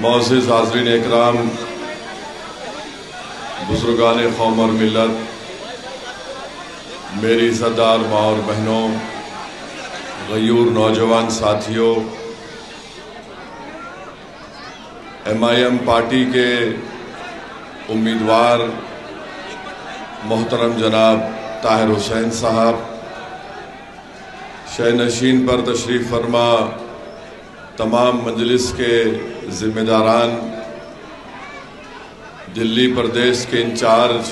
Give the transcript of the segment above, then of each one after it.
معزز حاضرین اکرام، بزرگان قوم اور ملت، میری عزتدار ماں اور بہنوں، غیور نوجوان ساتھیوں، ایم پارٹی کے امیدوار محترم جناب طاہر حسین صاحب، شہ نشین پر تشریف فرما تمام مجلس کے ذمہ داران، دلی پردیش کے انچارج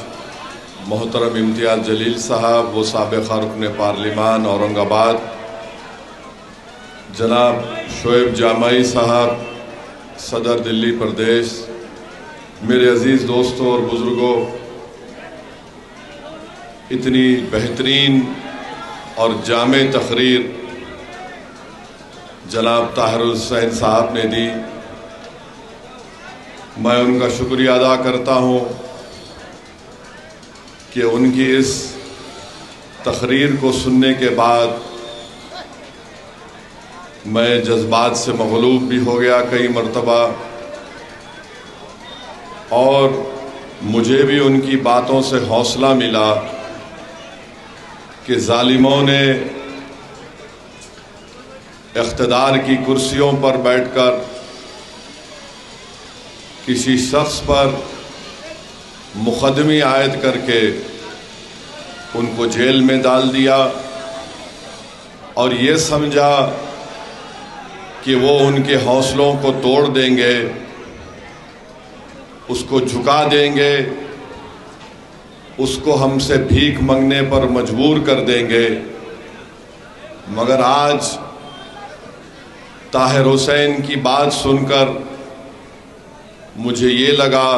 محترم امتیاز جلیل صاحب و سابق رکن پارلیمان اورنگ آباد جناب شعیب جامعی صاحب، صدر دلی پردیش، میرے عزیز دوستوں اور بزرگوں، اتنی بہترین اور جامع تقریر جناب طاہر حسین صاحب نے دی، میں ان کا شکریہ ادا کرتا ہوں کہ ان کی اس تقریر کو سننے کے بعد میں جذبات سے مغلوب بھی ہو گیا کئی مرتبہ، اور مجھے بھی ان کی باتوں سے حوصلہ ملا کہ ظالموں نے اقتدار کی کرسیوں پر بیٹھ کر کسی شخص پر مقدمے عائد کر کے ان کو جیل میں ڈال دیا اور یہ سمجھا کہ وہ ان کے حوصلوں کو توڑ دیں گے، اس کو جھکا دیں گے، اس کو ہم سے بھیک مانگنے پر مجبور کر دیں گے، مگر آج طاہر حسین کی بات سن کر مجھے یہ لگا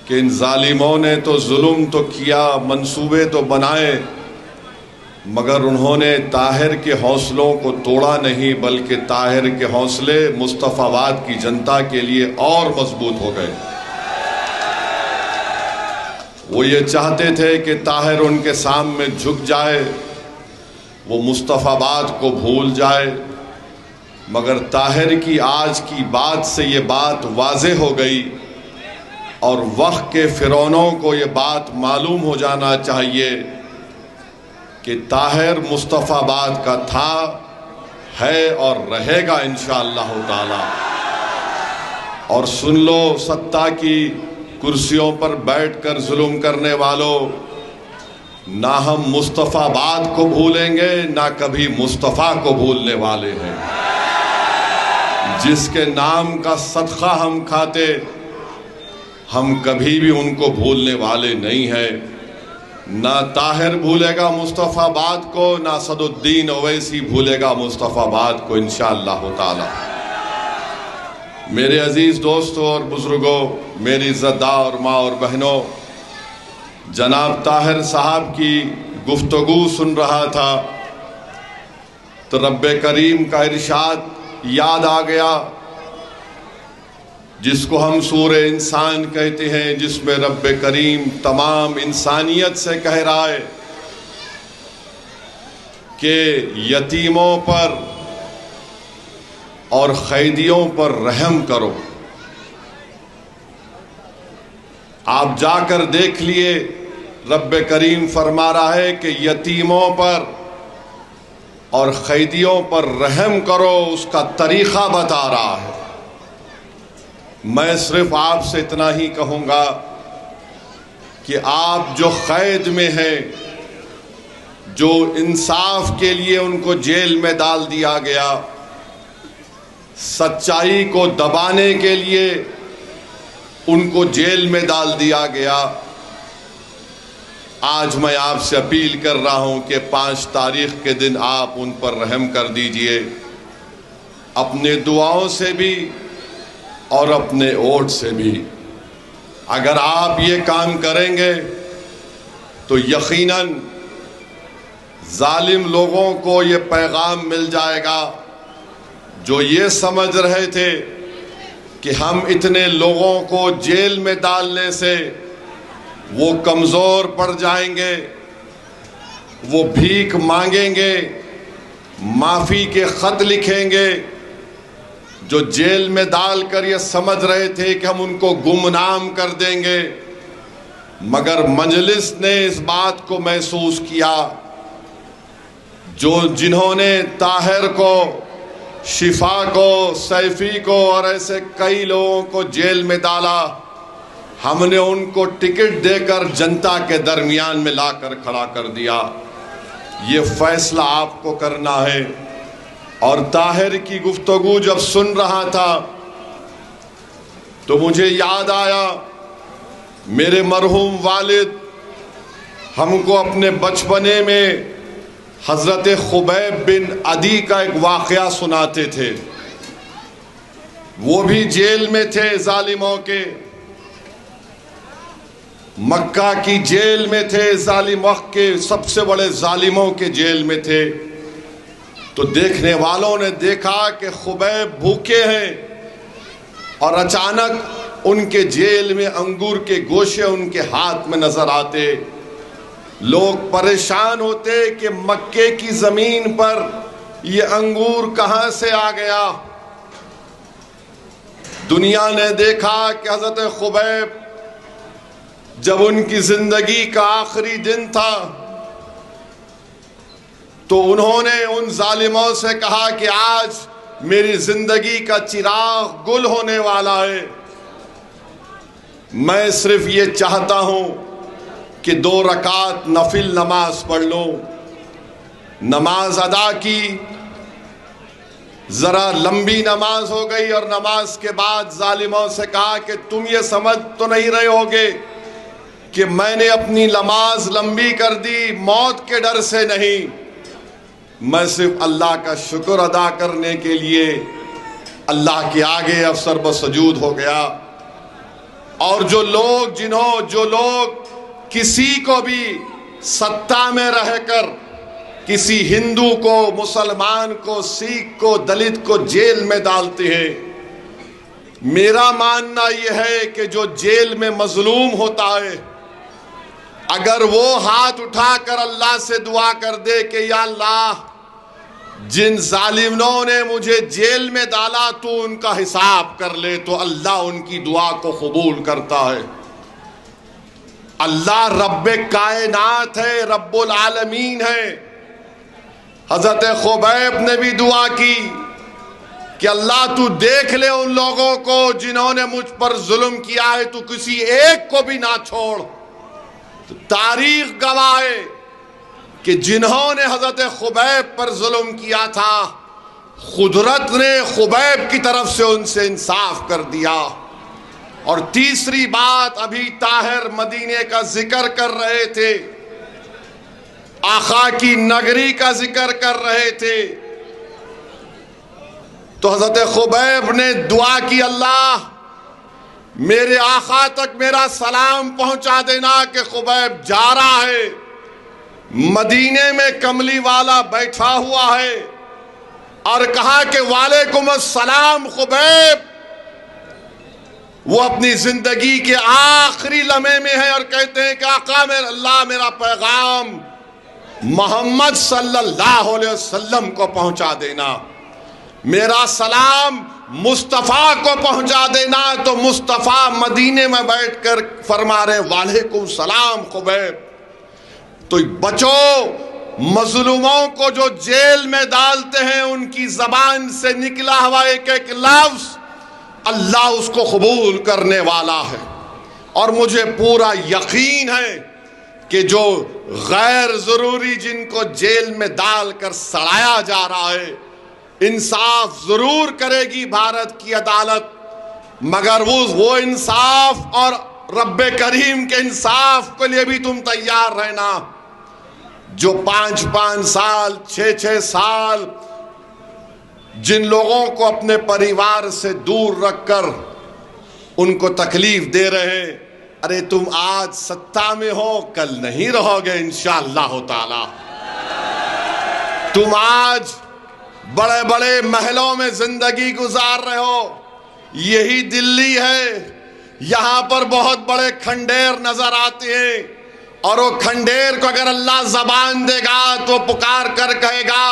کہ ان ظالموں نے تو ظلم تو کیا، منصوبے تو بنائے، مگر انہوں نے طاہر کے حوصلوں کو توڑا نہیں، بلکہ طاہر کے حوصلے مصطفیٰ آباد کی جنتا کے لیے اور مضبوط ہو گئے۔ وہ یہ چاہتے تھے کہ طاہر ان کے سامنے جھک جائے، وہ مصطفیٰ آباد کو بھول جائے، مگر طاہر کی آج کی بات سے یہ بات واضح ہو گئی، اور وقت کے فرعونوں کو یہ بات معلوم ہو جانا چاہیے کہ طاہر مصطفیٰ آباد کا تھا، ہے اور رہے گا انشاءاللہ تعالی۔ اور سن لو سطح کی کرسیوں پر بیٹھ کر ظلم کرنے والوں، نہ ہم مصطفیٰ آباد کو بھولیں گے، نہ کبھی مصطفیٰ کو بھولنے والے ہیں۔ جس کے نام کا صدقہ ہم کھاتے، ہم کبھی بھی ان کو بھولنے والے نہیں ہیں۔ نہ طاہر بھولے گا مصطفیٰ آباد کو، نہ صد الدین اویسی بھولے گا مصطفیٰ آباد کو انشاءاللہ تعالی۔ میرے عزیز دوستوں اور بزرگوں، میری عزتدار ماں اور بہنوں، جناب طاہر صاحب کی گفتگو سن رہا تھا تو رب کریم کا ارشاد یاد آ گیا، جس کو ہم سورہ انسان کہتے ہیں، جس میں رب کریم تمام انسانیت سے کہہ رہا ہے کہ یتیموں پر اور قیدیوں پر رحم کرو۔ آپ جا کر دیکھ لیے، رب کریم فرما رہا ہے کہ یتیموں پر اور قیدیوں پر رحم کرو، اس کا طریقہ بتا رہا ہے۔ میں صرف آپ سے اتنا ہی کہوں گا کہ آپ جو قید میں ہیں، جو انصاف کے لیے ان کو جیل میں ڈال دیا گیا، سچائی کو دبانے کے لیے ان کو جیل میں ڈال دیا گیا، آج میں آپ سے اپیل کر رہا ہوں کہ 5 تاریخ کے دن آپ ان پر رحم کر دیجئے، اپنے دعاؤں سے بھی اور اپنے ووٹ سے بھی۔ اگر آپ یہ کام کریں گے تو یقیناً ظالم لوگوں کو یہ پیغام مل جائے گا، جو یہ سمجھ رہے تھے کہ ہم اتنے لوگوں کو جیل میں ڈالنے سے وہ کمزور پڑ جائیں گے، وہ بھیک مانگیں گے، معافی کے خط لکھیں گے، جو جیل میں ڈال کر یہ سمجھ رہے تھے کہ ہم ان کو گمنام کر دیں گے، مگر مجلس نے اس بات کو محسوس کیا، جنہوں نے طاہر کو، شفا کو، سیفی کو اور ایسے کئی لوگوں کو جیل میں ڈالا، ہم نے ان کو ٹکٹ دے کر جنتا کے درمیان میں لا کر کھڑا کر دیا۔ یہ فیصلہ آپ کو کرنا ہے۔ اور طاہر کی گفتگو جب سن رہا تھا تو مجھے یاد آیا میرے مرحوم والد ہم کو اپنے بچپنے میں حضرت خبیب بن عدی کا ایک واقعہ سناتے تھے۔ وہ بھی جیل میں تھے ظالموں کے، مکہ کی جیل میں تھے، ظالم وقت کے سب سے بڑے ظالموں کے جیل میں تھے۔ تو دیکھنے والوں نے دیکھا کہ خبیب بھوکے ہیں اور اچانک ان کے جیل میں انگور کے گوشے ان کے ہاتھ میں نظر آتے۔ لوگ پریشان ہوتے کہ مکے کی زمین پر یہ انگور کہاں سے آ گیا۔ دنیا نے دیکھا کہ حضرت خبیب جب ان کی زندگی کا آخری دن تھا تو انہوں نے ان ظالموں سے کہا کہ آج میری زندگی کا چراغ گل ہونے والا ہے، میں صرف یہ چاہتا ہوں کہ 2 رکعت نفل نماز پڑھ لوں۔ نماز ادا کی، ذرا لمبی نماز ہو گئی، اور نماز کے بعد ظالموں سے کہا کہ تم یہ سمجھ تو نہیں رہے ہوگے کہ میں نے اپنی نماز لمبی کر دی موت کے ڈر سے نہیں، میں صرف اللہ کا شکر ادا کرنے کے لیے اللہ کے آگے افسر بسجود ہو گیا۔ اور جو لوگ کسی کو بھی سطح میں رہ کر کسی ہندو کو، مسلمان کو، سکھ کو، دلت کو جیل میں ڈالتے ہیں، میرا ماننا یہ ہے کہ جو جیل میں مظلوم ہوتا ہے، اگر وہ ہاتھ اٹھا کر اللہ سے دعا کر دے کہ یا اللہ جن ظالموں نے مجھے جیل میں ڈالا تو ان کا حساب کر لے، تو اللہ ان کی دعا کو قبول کرتا ہے۔ اللہ رب کائنات ہے، رب العالمین ہے۔ حضرت خبیب نے بھی دعا کی کہ اللہ تو دیکھ لے ان لوگوں کو جنہوں نے مجھ پر ظلم کیا ہے، تو کسی ایک کو بھی نہ چھوڑ۔ تو تاریخ گواہ ہے کہ جنہوں نے حضرت خبیب پر ظلم کیا تھا، قدرت نے خبیب کی طرف سے ان سے انصاف کر دیا۔ اور تیسری بات، ابھی طاہر مدینے کا ذکر کر رہے تھے، آقا کی نگری کا ذکر کر رہے تھے، تو حضرت خبیب نے دعا کی اللہ میرے آقا تک میرا سلام پہنچا دینا کہ خبیب جا رہا ہے، مدینے میں کملی والا بیٹھا ہوا ہے، اور کہا کہ وعلیکم السلام خبیب۔ وہ اپنی زندگی کے آخری لمحے میں ہے اور کہتے ہیں کہ آقا اللہ میرا پیغام محمد صلی اللہ علیہ وسلم کو پہنچا دینا، میرا سلام مصطفیٰ کو پہنچا دینا۔ تو مصطفیٰ مدینے میں بیٹھ کر فرما رہے وعلیکم السلام خبیب۔ تو بچو، مظلوموں کو جو جیل میں ڈالتے ہیں ان کی زبان سے نکلا ہوا ایک ایک لفظ اللہ اس کو قبول کرنے والا ہے۔ اور مجھے پورا یقین ہے کہ جو غیر ضروری جن کو جیل میں ڈال کر سڑایا جا رہا ہے، انصاف ضرور کرے گی بھارت کی عدالت، مگر وہ انصاف اور رب کریم کے انصاف کے لیے بھی تم تیار رہنا۔ جو 5 سال 6 سال جن لوگوں کو اپنے پریوار سے دور رکھ کر ان کو تکلیف دے رہے ہیں، ارے تم آج سطح میں ہو، کل نہیں رہو گے انشاءاللہ تعالی۔ تم آج بڑے بڑے محلوں میں زندگی گزار رہے ہو، یہی دلی ہے، یہاں پر بہت بڑے کھنڈیر نظر آتے ہیں، اور وہ کھنڈیر کو اگر اللہ زبان دے گا تو پکار کر کہے گا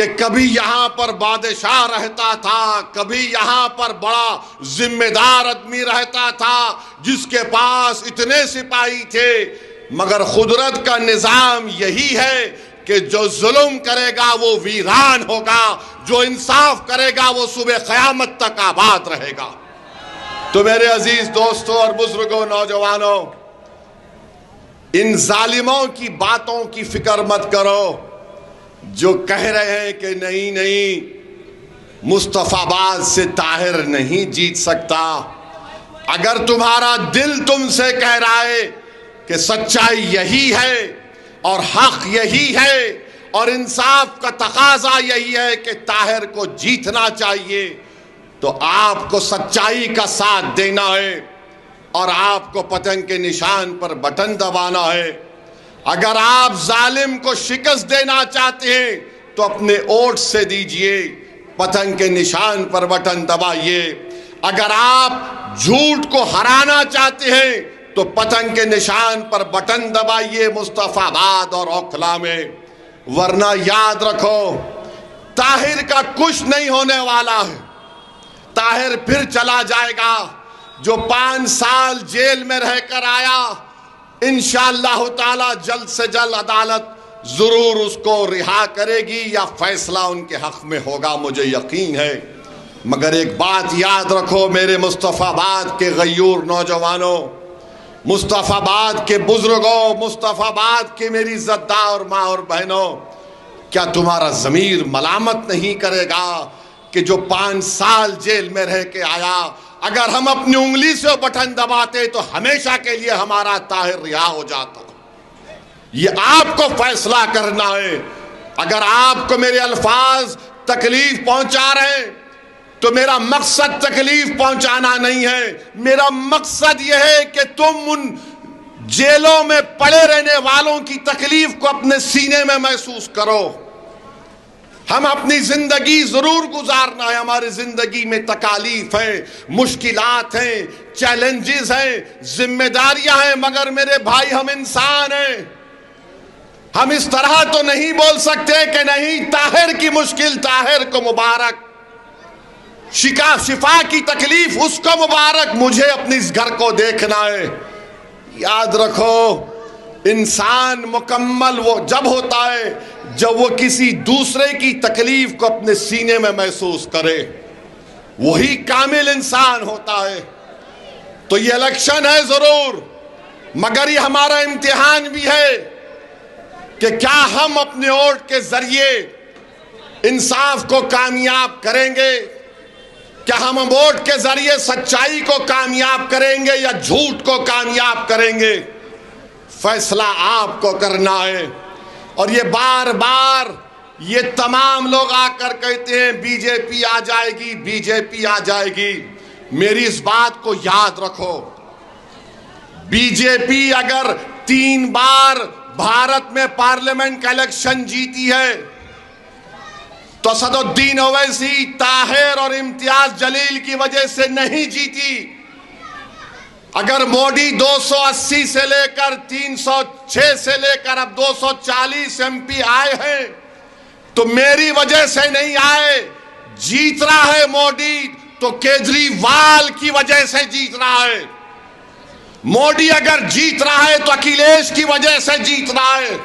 کہ کبھی یہاں پر بادشاہ رہتا تھا، کبھی یہاں پر بڑا ذمہ دار آدمی رہتا تھا جس کے پاس اتنے سپاہی تھے، مگر قدرت کا نظام یہی ہے کہ جو ظلم کرے گا وہ ویران ہوگا، جو انصاف کرے گا وہ صبح قیامت تک آباد رہے گا۔ تو میرے عزیز دوستوں اور بزرگوں، نوجوانوں، ان ظالموں کی باتوں کی فکر مت کرو جو کہہ رہے ہیں کہ نہیں مصطفیٰ آباد سے طاہر نہیں جیت سکتا۔ اگر تمہارا دل تم سے کہہ رہا ہے کہ سچائی یہی ہے اور حق یہی ہے اور انصاف کا تقاضا یہی ہے کہ طاہر کو جیتنا چاہیے، تو آپ کو سچائی کا ساتھ دینا ہے اور آپ کو پتنگ کے نشان پر بٹن دبانا ہے۔ اگر آپ ظالم کو شکست دینا چاہتے ہیں تو اپنے ووٹ سے دیجئے، پتنگ کے نشان پر بٹن دبائیے۔ اگر آپ جھوٹ کو ہرانا چاہتے ہیں تو پتنگ کے نشان پر بٹن دبائیے مصطفیٰ آباد اور اوکھلا میں، ورنہ یاد رکھو طاہر کا کچھ نہیں ہونے والا ہے۔ طاہر پھر چلا جائے گا، جو 5 سال جیل میں رہ کر آیا، انشاءاللہ تعالی جلد سے جلد عدالت ضرور اس کو رہا کرے گی یا فیصلہ ان کے حق میں ہوگا، مجھے یقین ہے۔ مگر ایک بات یاد رکھو میرے مصطفیٰ آباد کے غیور نوجوانوں، مصطفیٰ آباد کے بزرگوں، مصطفیٰ آباد کے میری عزتدار اور ماں اور بہنوں، کیا تمہارا ضمیر ملامت نہیں کرے گا کہ جو 5 سال جیل میں رہ کے آیا، اگر ہم اپنی انگلی سے بٹن دباتے تو ہمیشہ کے لیے ہمارا طاہر رہا ہو جاتا؟ یہ آپ کو فیصلہ کرنا ہے۔ اگر آپ کو میرے الفاظ تکلیف پہنچا رہے ہیں تو میرا مقصد تکلیف پہنچانا نہیں ہے، میرا مقصد یہ ہے کہ تم ان جیلوں میں پڑے رہنے والوں کی تکلیف کو اپنے سینے میں محسوس کرو۔ ہم اپنی زندگی ضرور گزارنا ہے، ہماری زندگی میں تکالیف ہیں، مشکلات ہیں، چیلنجز ہیں، ذمہ داریاں ہیں، مگر میرے بھائی ہم انسان ہیں۔ ہم اس طرح تو نہیں بول سکتے کہ نہیں طاہر کی مشکل طاہر کو مبارک، شفا کی تکلیف اس کو مبارک، مجھے اپنی اس گھر کو دیکھنا ہے۔ یاد رکھو انسان مکمل وہ جب ہوتا ہے جب وہ کسی دوسرے کی تکلیف کو اپنے سینے میں محسوس کرے، وہی کامل انسان ہوتا ہے۔ تو یہ الیکشن ہے ضرور، مگر یہ ہمارا امتحان بھی ہے کہ کیا ہم اپنے ووٹ کے ذریعے انصاف کو کامیاب کریں گے، کیا ہم ووٹ کے ذریعے سچائی کو کامیاب کریں گے یا جھوٹ کو کامیاب کریں گے؟ فیصلہ آپ کو کرنا ہے۔ اور یہ بار بار یہ تمام لوگ آ کر کہتے ہیں بی جے پی آ جائے گی، بی جے پی آ جائے گی۔ میری اس بات کو یاد رکھو، بی جے پی اگر 3 بار بھارت میں پارلیمنٹ کا الیکشن جیتی ہے تو اسد الدین اویسی، طاہر اور امتیاز جلیل کی وجہ سے نہیں جیتی۔ اگر مودی 280 سے لے کر 306 سے لے کر اب 240 ایم پی آئے ہیں تو میری وجہ سے نہیں آئے، جیت رہا ہے مودی تو کیجریوال کی وجہ سے جیت رہا ہے۔ مودی اگر جیت رہا ہے تو اکھلیش کی وجہ سے جیت رہا ہے۔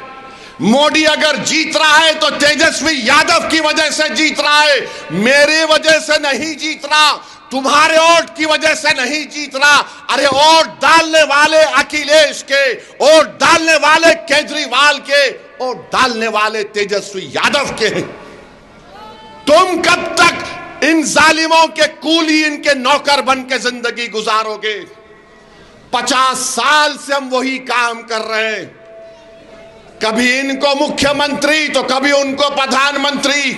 مودی اگر جیت رہا ہے تو تیجسوی یادو کی وجہ سے جیت رہا ہے، میری وجہ سے نہیں جیت رہا، تمہارے ووٹ کی وجہ سے نہیں جیت رہا۔ ارے ووٹ ڈالنے والے اکھلیش کے، ووٹ ڈالنے والے کیجریوال کے، ووٹ ڈالنے والے تیجسوی یادو کے ہیں۔ تم کب تک ان ظالموں کے کولی، ان کے نوکر بن کے زندگی گزارو گے؟ 50 سال سے ہم وہی کام کر رہے ہیں، کبھی ان کو مکھیہ منتری تو کبھی ان کو پردھان منتری،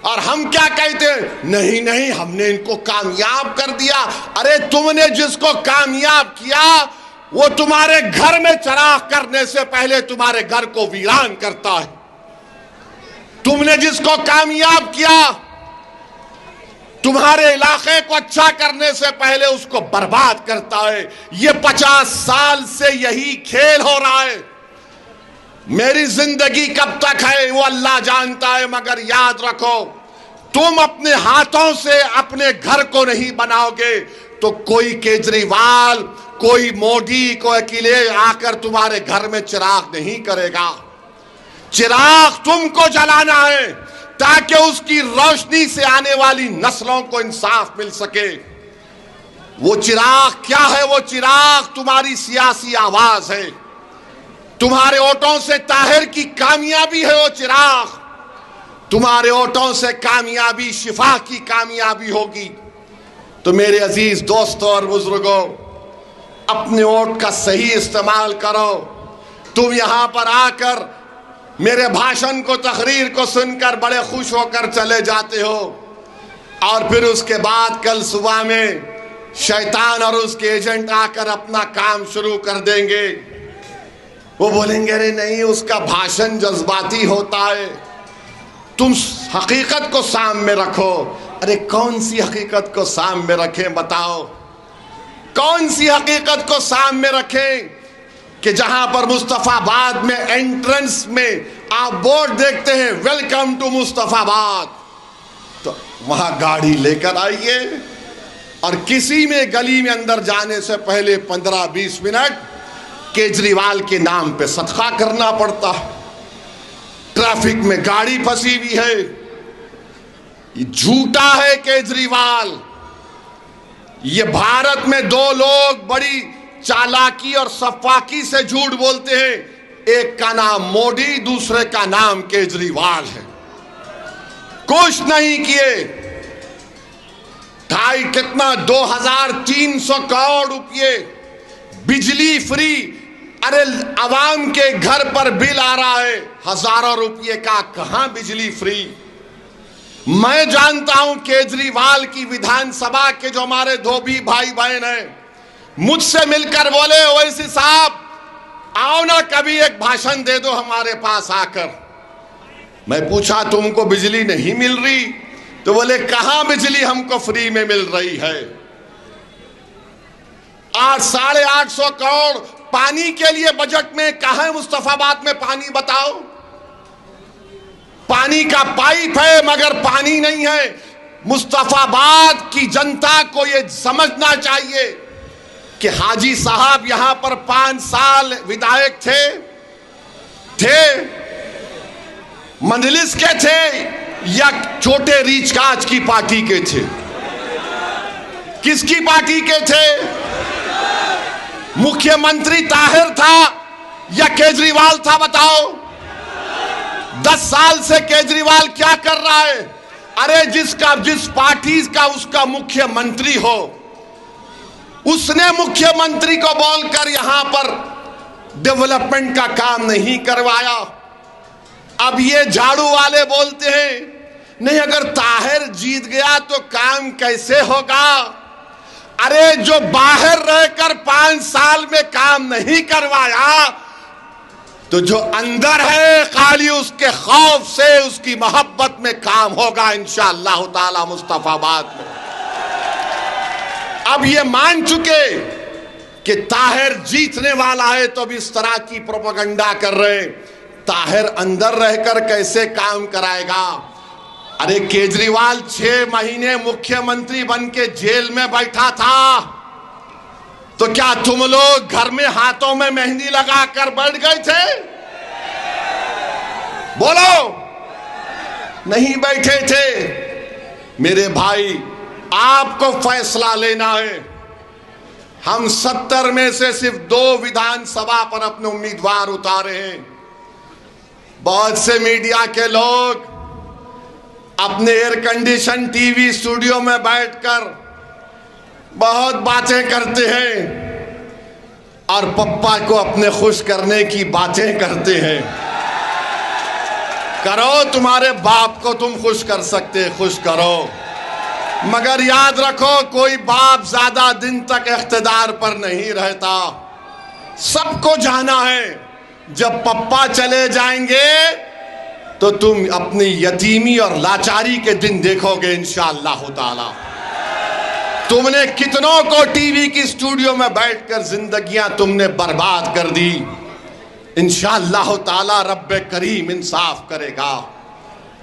اور ہم کیا کہتے ہیں؟ نہیں ہم نے ان کو کامیاب کر دیا۔ ارے تم نے جس کو کامیاب کیا وہ تمہارے گھر میں چراغ کرنے سے پہلے تمہارے گھر کو ویران کرتا ہے۔ تم نے جس کو کامیاب کیا تمہارے علاقے کو اچھا کرنے سے پہلے اس کو برباد کرتا ہے۔ یہ 50 سال سے یہی کھیل ہو رہا ہے۔ میری زندگی کب تک ہے وہ اللہ جانتا ہے، مگر یاد رکھو تم اپنے ہاتھوں سے اپنے گھر کو نہیں بناؤ گے تو کوئی کیجریوال، کوئی مودی، کوئی اکیلے آ کر تمہارے گھر میں چراغ نہیں کرے گا۔ چراغ تم کو جلانا ہے تاکہ اس کی روشنی سے آنے والی نسلوں کو انصاف مل سکے۔ وہ چراغ کیا ہے؟ وہ چراغ تمہاری سیاسی آواز ہے، تمہارے ووٹوں سے طاہر کی کامیابی ہے وہ چراغ، تمہارے ووٹوں سے کامیابی، شفا کی کامیابی ہوگی۔ تو میرے عزیز دوستوں اور بزرگوں، اپنے ووٹ کا صحیح استعمال کرو۔ تم یہاں پر آ کر میرے بھاشن کو، تقریر کو سن کر بڑے خوش ہو کر چلے جاتے ہو، اور پھر اس کے بعد کل صبح میں شیطان اور اس کے ایجنٹ آ کر اپنا کام شروع کر دیں گے۔ وہ بولیں گے ارے نہیں، اس کا بھاشن جذباتی ہوتا ہے، تم حقیقت کو سامنے رکھو۔ ارے کون سی حقیقت کو سامنے رکھیں بتاؤ؟ کون سی حقیقت کو سامنے رکھیں کہ جہاں پر مصطفیٰ آباد میں انٹرنس میں آپ بورڈ دیکھتے ہیں ویلکم ٹو مصطفیٰ آباد، تو وہاں گاڑی لے کر آئیے، اور کسی میں گلی میں اندر جانے سے پہلے 15-20 منٹ کیجریوال کے نام پہ صدقہ کرنا پڑتا ہے۔ ٹریفک میں گاڑی پھنسی ہوئی ہے، یہ جھوٹا ہے کیجریوال۔ یہ بھارت میں دو لوگ بڑی چالاکی اور صفاکی سے جھوٹ بولتے ہیں، ایک کا نام مودی، دوسرے کا نام کیجریوال ہے۔ کچھ نہیں کیے، 2300 کروڑ روپے بجلی فری۔ ارے عوام کے گھر پر بل آ رہا ہے ہزاروں روپے کا، کہاں بجلی فری؟ میں جانتا ہوں کیجریوال کی ویدھان سبھا کے جو ہمارے دھوبی بھائی بہن ہیں، مجھ سے مل کر بولے اویسی صاحب آؤ نا کبھی ایک بھاشن دے دو ہمارے پاس آ کر۔ میں پوچھا تم کو بجلی نہیں مل رہی؟ تو بولے کہاں بجلی ہم کو فری میں مل رہی ہے۔ 850 کروڑ پانی کے لیے بجٹ میں، کہاں ہے مصطفیٰ آباد میں پانی بتاؤ؟ پانی کا پائپ ہے مگر پانی نہیں ہے۔ مصطفیٰ آباد کی جنتا کو یہ سمجھنا چاہیے کہ حاجی صاحب یہاں پر 5 سال ودھائک تھے مجلس کے تھے یا چھوٹے ریچھ کاچ کی پارٹی کے تھے؟ کس کی پارٹی کے تھے؟ مکھیہ منتری طاہر تھا یا کیجریوال تھا بتاؤ؟ 10 سال سے کیجریوال کیا کر رہا ہے؟ ارے جس پارٹی کا اس کا مکھیہ منتری ہو، اس نے مکھیہ منتری کو بول کر یہاں پر ڈیولپمنٹ کا کام نہیں کروایا۔ اب یہ جھاڑو والے بولتے ہیں نہیں اگر طاہر جیت گیا تو کام کیسے ہوگا؟ ارے جو باہر رہ کر 5 سال میں کام نہیں کروایا تو جو اندر ہے خالی اس کے خوف سے، اس کی محبت میں کام ہوگا انشاءاللہ تعالی مصطفیٰ آباد میں۔ اب یہ مان چکے کہ طاہر جیتنے والا ہے تو اب اس طرح کی پروپیگنڈا کر رہے ہیں۔ طاہر اندر رہ کر کیسے کام کرائے گا؟ ارے کیجریوال 6 مہینے مکھیہ منتری بن کے جیل میں بیٹھا تھا، تو کیا تم لوگ گھر میں ہاتھوں میں مہندی لگا کر بیٹھ گئے تھے؟ بولو، نہیں بیٹھے تھے۔ میرے بھائی آپ کو فیصلہ لینا ہے۔ ہم 70 میں سے صرف 2 ویدھان سبھا پر اپنے امیدوار اتارے ہیں۔ بہت سے میڈیا کے لوگ اپنے air condition T V studio میں بیٹھ کر بہت باتیں کرتے ہیں اور پپا کو اپنے خوش کرنے کی باتیں کرتے ہیں۔ کرو، تمہارے باپ کو تم خوش کر سکتے، خوش کرو، مگر یاد رکھو کوئی باپ زیادہ دن تک اقتدار پر نہیں رہتا۔ سب کو جانا ہے، جب پپا چلے جائیں گے تو تم اپنی یتیمی اور لاچاری کے دن دیکھو گے انشاءاللہ تعالی۔ تم نے کتنوں کو ٹی وی کی اسٹوڈیو میں بیٹھ کر زندگیاں تم نے برباد کر دی۔ انشاءاللہ تعالی رب کریم انصاف کرے گا۔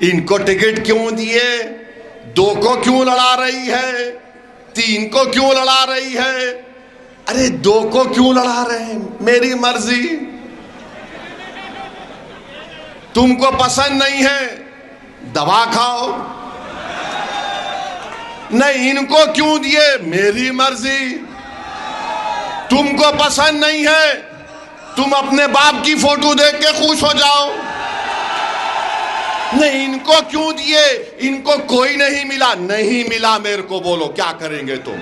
ان کو ٹکٹ کیوں دیے؟ 2 کو کیوں لڑا رہی ہے؟ 3 کو کیوں لڑا رہی ہے؟ ارے 2 کو کیوں لڑا رہے ہیں؟ میری مرضی، تم کو پسند نہیں ہے دوا کھاؤ۔ نہیں، ان کو کیوں دیے؟ میری مرضی۔ تم کو پسند نہیں ہے، تم اپنے باپ کی فوٹو دیکھ کے خوش ہو جاؤ۔ نہیں، ان کو کیوں دیے؟ ان کو کوئی نہیں ملا۔ نہیں ملا میرے کو بولو، کیا کریں گے تم؟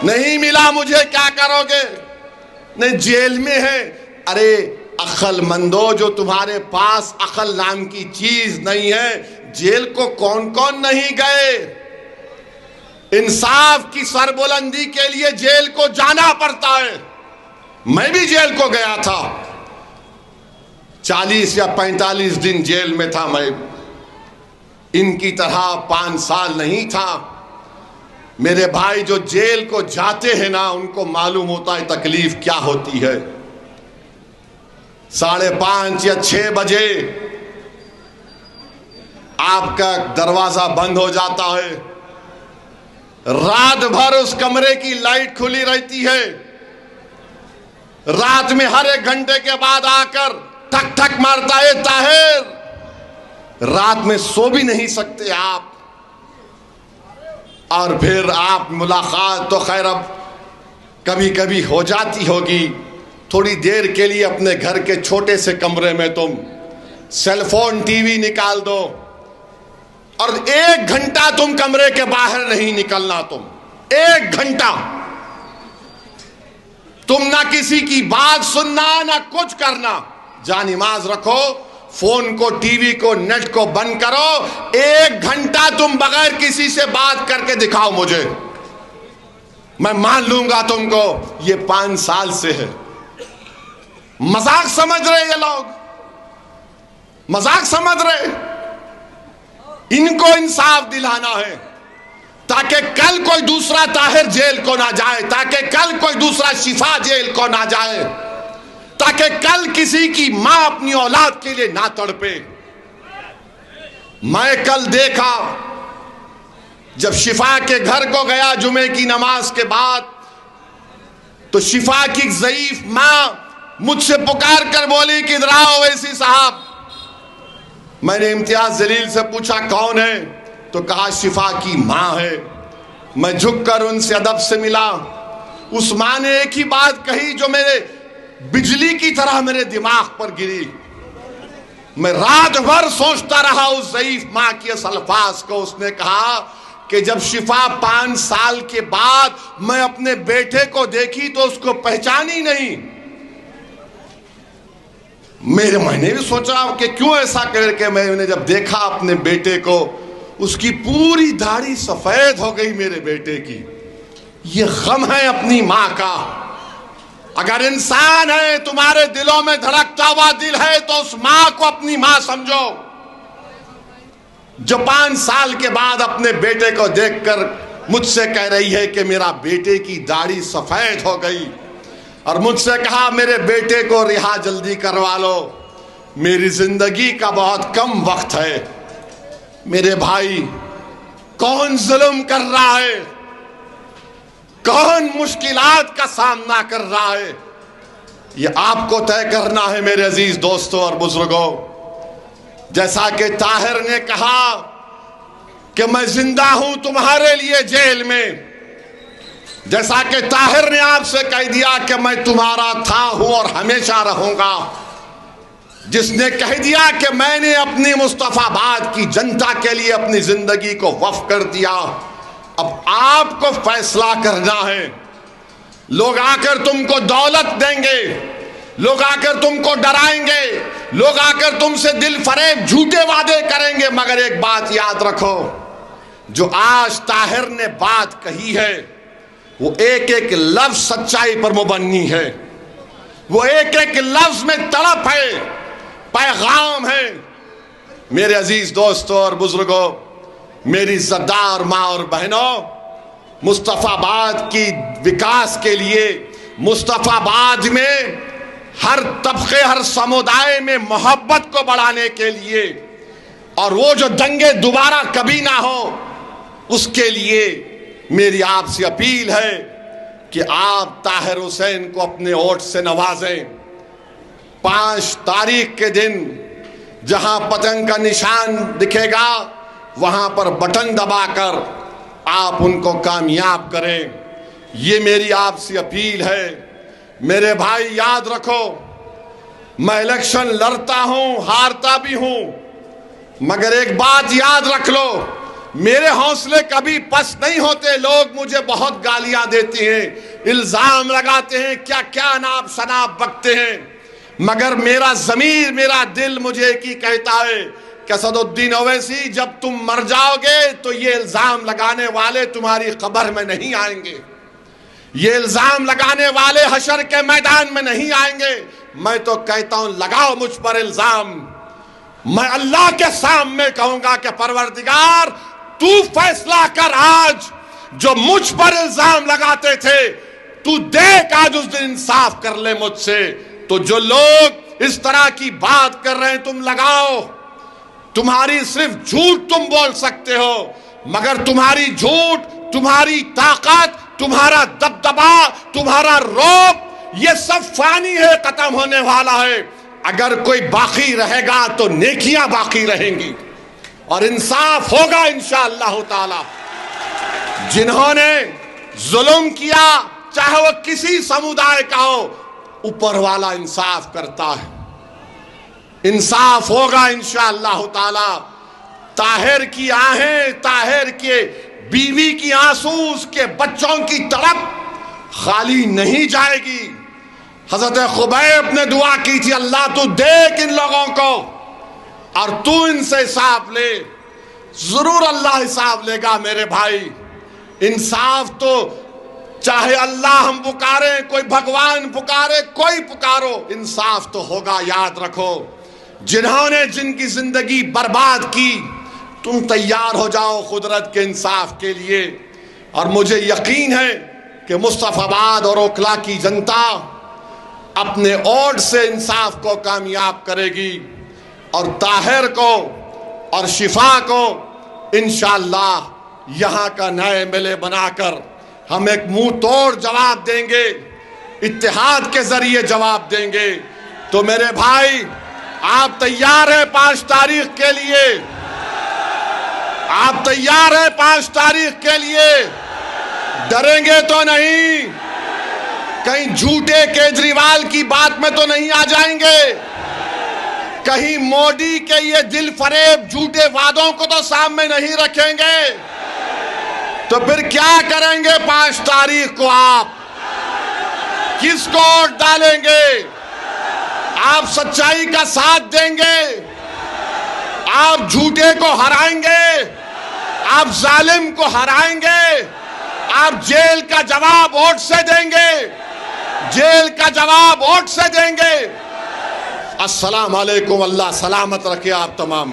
نہیں ملا مجھے، کیا کرو گے؟ نہیں، جیل میں ہے۔ ارے عقل مندو، جو تمہارے پاس عقل نام کی چیز نہیں ہے، جیل کو کون کون نہیں گئے؟ انصاف کی سربلندی کے لیے جیل کو جانا پڑتا ہے۔ میں بھی جیل کو گیا تھا، 40 یا 45 دن جیل میں تھا میں۔ ان کی طرح 5 سال نہیں تھا۔ میرے بھائی جو جیل کو جاتے ہیں نا، ان کو معلوم ہوتا ہے تکلیف کیا ہوتی ہے۔ 5:30 یا 6 بجے آپ کا دروازہ بند ہو جاتا ہے، رات بھر اس کمرے کی لائٹ کھلی رہتی ہے، رات میں ہر 1 گھنٹے کے بعد آ کر ٹھک ٹھک مارتا ہے طاہر، رات میں سو بھی نہیں سکتے آپ۔ اور پھر آپ ملاقات تو خیر اب کبھی کبھی ہو جاتی ہوگی، تھوڑی دیر کے لیے اپنے گھر کے چھوٹے سے کمرے میں تم سیل فون ٹی وی نکال دو، اور 1 گھنٹہ تم کمرے کے باہر نہیں نکلنا۔ تم 1 گھنٹہ تم نہ کسی کی بات سننا نہ کچھ کرنا، جا نماز رکھو، فون کو، ٹی وی کو، نیٹ کو بند کرو، 1 گھنٹہ تم بغیر کسی سے بات کر کے دکھاؤ مجھے، میں مان لوں گا تم کو۔ یہ 5 سال سے ہے۔ مذاق سمجھ رہے یہ لوگ؟ مذاق سمجھ رہے؟ ان کو انصاف دلانا ہے تاکہ کل کوئی دوسرا طاہر جیل کو نہ جائے، تاکہ کل کوئی دوسرا شفا جیل کو نہ جائے، تاکہ کل کسی کی ماں اپنی اولاد کے لیے نہ تڑپے۔ میں کل دیکھا، جب شفا کے گھر کو گیا جمعے کی نماز کے بعد، تو شفا کی ضعیف ماں مجھ سے پکار کر بولی کہ ادھر آؤ ویسی صاحب۔ میں نے امتیاز جلیل سے پوچھا کون ہے؟ تو کہا شفا کی ماں ہے۔ میں جھک کر ان سے ادب سے ملا۔ اس ماں نے ایک ہی بات کہی جو میرے بجلی کی طرح میرے دماغ پر گری۔ میں رات بھر سوچتا رہا اس ضعیف ماں کے اس الفاظ کو۔ اس نے کہا کہ جب شفا 5 سال کے بعد میں اپنے بیٹے کو دیکھی تو اس کو پہچانی نہیں۔ میں نے بھی سوچا کہ کیوں ایسا کر کے میں نے جب دیکھا اپنے بیٹے کو، اس کی پوری داڑھی سفید ہو گئی میرے بیٹے کی۔ یہ غم ہے اپنی ماں کا۔ اگر انسان ہے، تمہارے دلوں میں دھڑکتا ہوا دل ہے، تو اس ماں کو اپنی ماں سمجھو، جو 5 سال کے بعد اپنے بیٹے کو دیکھ کر مجھ سے کہہ رہی ہے کہ میرا بیٹے کی داڑھی سفید ہو گئی، اور مجھ سے کہا میرے بیٹے کو رہا جلدی کروا لو، میری زندگی کا بہت کم وقت ہے۔ میرے بھائی، کون ظلم کر رہا ہے؟ کون مشکلات کا سامنا کر رہا ہے؟ یہ آپ کو طے کرنا ہے میرے عزیز دوستوں اور بزرگوں۔ جیسا کہ طاہر نے کہا کہ میں زندہ ہوں تمہارے لیے جیل میں، جیسا کہ طاہر نے آپ سے کہہ دیا کہ میں تمہارا تھا ہوں اور ہمیشہ رہوں گا، جس نے کہہ دیا کہ میں نے اپنی مصطفیٰ آباد کی جنتا کے لیے اپنی زندگی کو وقف کر دیا، اب آپ کو فیصلہ کرنا ہے۔ لوگ آ کر تم کو دولت دیں گے، لوگ آ کر تم کو ڈرائیں گے، لوگ آ کر تم سے دل فریب جھوٹے وعدے کریں گے، مگر ایک بات یاد رکھو، جو آج طاہر نے بات کہی ہے وہ ایک ایک لفظ سچائی پر مبنی ہے، وہ ایک ایک لفظ میں تڑپ ہے، پیغام ہے۔ میرے عزیز دوستوں اور بزرگوں، میری عزتدار ماں اور بہنوں، مصطفیٰ آباد کی وکاس کے لیے مصطفیٰ آباد میں ہر طبقے ہر سمودائے میں محبت کو بڑھانے کے لیے اور وہ جو دنگے دوبارہ کبھی نہ ہو اس کے لیے میری آپ سے اپیل ہے کہ آپ طاہر حسین کو اپنے ووٹ سے نوازیں۔ 5 تاریخ کے دن جہاں پتنگ کا نشان دکھے گا وہاں پر بٹن دبا کر آپ ان کو کامیاب کریں، یہ میری آپ سے اپیل ہے۔ میرے بھائی یاد رکھو، میں الیکشن لڑتا ہوں، ہارتا بھی ہوں، مگر ایک بات یاد رکھ لو، میرے حوصلے کبھی پست نہیں ہوتے۔ لوگ مجھے بہت گالیاں دیتے ہیں، الزام لگاتے ہیں، کیا کیا ناب شناب بکتے ہیں، مگر میرا ضمیر میرا دل مجھے ایک ہی کہتا ہے کہ اسد الدین اویسی جب تم مر جاؤ گے تو یہ الزام لگانے والے تمہاری قبر میں نہیں آئیں گے، یہ الزام لگانے والے حشر کے میدان میں نہیں آئیں گے۔ میں تو کہتا ہوں لگاؤ مجھ پر الزام، میں اللہ کے سامنے کہوں گا کہ پروردگار تو فیصلہ کر، آج جو مجھ پر الزام لگاتے تھے تو دیکھ آج اس دن انصاف کر لے مجھ سے۔ تو جو لوگ اس طرح کی بات کر رہے ہیں تم لگاؤ، تمہاری صرف جھوٹ تم بول سکتے ہو، مگر تمہاری جھوٹ، تمہاری طاقت، تمہارا دبدبا، تمہارا رعب، یہ سب فانی ہے، ختم ہونے والا ہے۔ اگر کوئی باقی رہے گا تو نیکیاں باقی رہیں گی اور انصاف ہوگا انشاءاللہ تعالی۔ جنہوں نے ظلم کیا چاہے وہ کسی سمودائے کا ہو، اوپر والا انصاف کرتا ہے، انصاف ہوگا انشاءاللہ تعالی۔ طاہر کی آہیں، طاہر کے بیوی کی آنسو، اس کے بچوں کی تڑپ خالی نہیں جائے گی۔ حضرت خبیب نے دعا کی تھی، اللہ تو دیکھ ان لوگوں کو اور تو ان سے حساب لے۔ ضرور اللہ حساب لے گا میرے بھائی۔ انصاف تو چاہے اللہ ہم پکاریں، کوئی بھگوان پکارے، کوئی پکارو، انصاف تو ہوگا، یاد رکھو۔ جنہوں نے جن کی زندگی برباد کی، تم تیار ہو جاؤ قدرت کے انصاف کے لیے۔ اور مجھے یقین ہے کہ مصطفیٰ آباد اور اوکھلا کی جنتا اپنے ووٹ سے انصاف کو کامیاب کرے گی اور طاہر کو اور شفا کو انشاءاللہ یہاں کا نئے ایم ایل اے بنا کر ہم ایک منہ توڑ جواب دیں گے، اتحاد کے ذریعے جواب دیں گے۔ تو میرے بھائی آپ تیار ہیں 5 تاریخ کے لیے؟ آپ تیار ہیں 5 تاریخ کے لیے؟ ڈریں گے تو نہیں؟ کہیں جھوٹے کیجریوال کی بات میں تو نہیں آ جائیں گے؟ کہیں مودی کے یہ دل فریب جھوٹے وعدوں کو تو سامنے نہیں رکھیں گے؟ تو پھر کیا کریں گے 5 تاریخ کو؟ آپ کس کو ووٹ ڈالیں گے؟ آپ سچائی کا ساتھ دیں گے؟ آپ جھوٹے کو ہرائیں گے؟ آپ ظالم کو ہرائیں گے؟ آپ جیل کا جواب ووٹ سے دیں گے؟ جیل کا جواب ووٹ سے دیں گے؟ السلام علیکم، اللہ سلامت رکھے آپ تمام۔